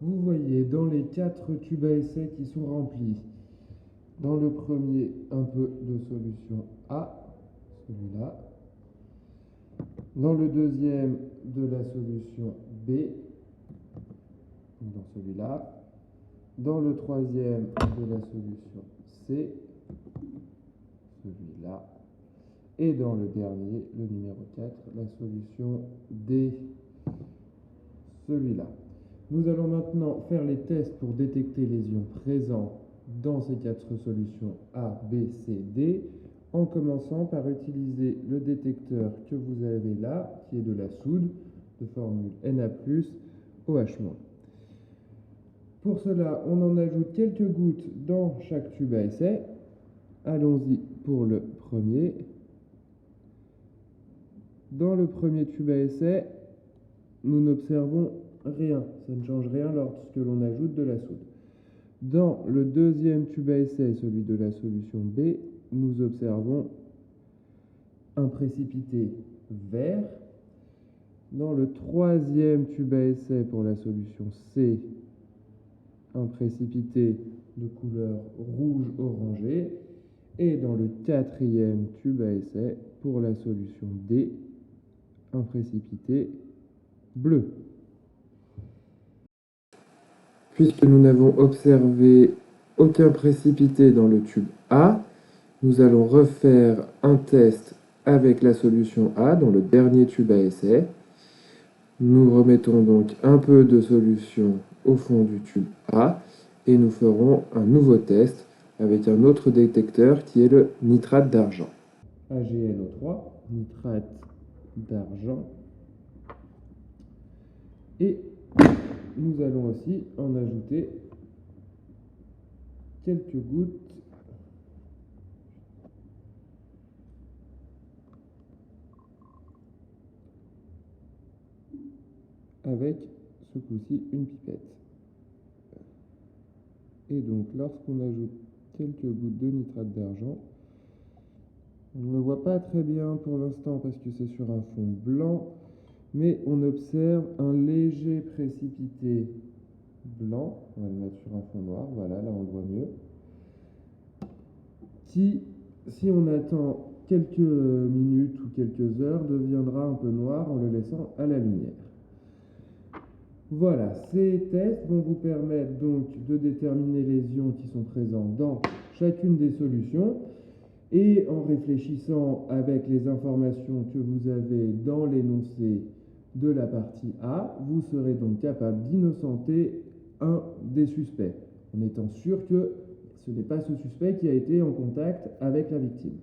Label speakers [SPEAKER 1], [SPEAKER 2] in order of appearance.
[SPEAKER 1] Vous voyez dans les 4 tubes à essai qui sont remplis, dans le premier, un peu de solution A, celui-là. Dans le deuxième, de la solution B, dans celui-là. Dans le troisième, de la solution C, celui-là. Et dans le dernier, le numéro 4, la solution D, celui-là. Nous allons maintenant faire les tests pour détecter les ions présents dans ces 4 solutions A, B, C, D, en commençant par utiliser le détecteur que vous avez là, qui est de la soude, de formule Na+OH-. Pour cela, on en ajoute quelques gouttes dans chaque tube à essai. Allons-y pour le premier. Dans le premier tube à essai, nous n'observons rien. Ça ne change rien lorsque l'on ajoute de la soude. Dans le deuxième tube à essai, celui de la solution B, nous observons un précipité vert. Dans le troisième tube à essai pour la solution C, un précipité de couleur rouge-orangé. Et dans le quatrième tube à essai pour la solution D, un précipité bleu. Puisque nous n'avons observé aucun précipité dans le tube A, nous allons refaire un test avec la solution A dans le dernier tube à essai. Nous remettons donc un peu de solution au fond du tube A et nous ferons un nouveau test avec un autre détecteur qui est le nitrate d'argent. AgNO3, nitrate d'argent. Et nous allons aussi en ajouter quelques gouttes avec ce coup-ci une pipette. Et donc lorsqu'on ajoute quelques gouttes de nitrate d'argent, on ne le voit pas très bien pour l'instant parce que c'est sur un fond blanc, mais on observe un léger précipité blanc, on va le mettre sur un fond noir, voilà, là on le voit mieux, qui, si on attend quelques minutes ou quelques heures, deviendra un peu noir en le laissant à la lumière. Voilà, ces tests vont vous permettre donc de déterminer les ions qui sont présents dans chacune des solutions. Et en réfléchissant avec les informations que vous avez dans l'énoncé de la partie A, vous serez donc capable d'innocenter un des suspects, en étant sûr que ce n'est pas ce suspect qui a été en contact avec la victime.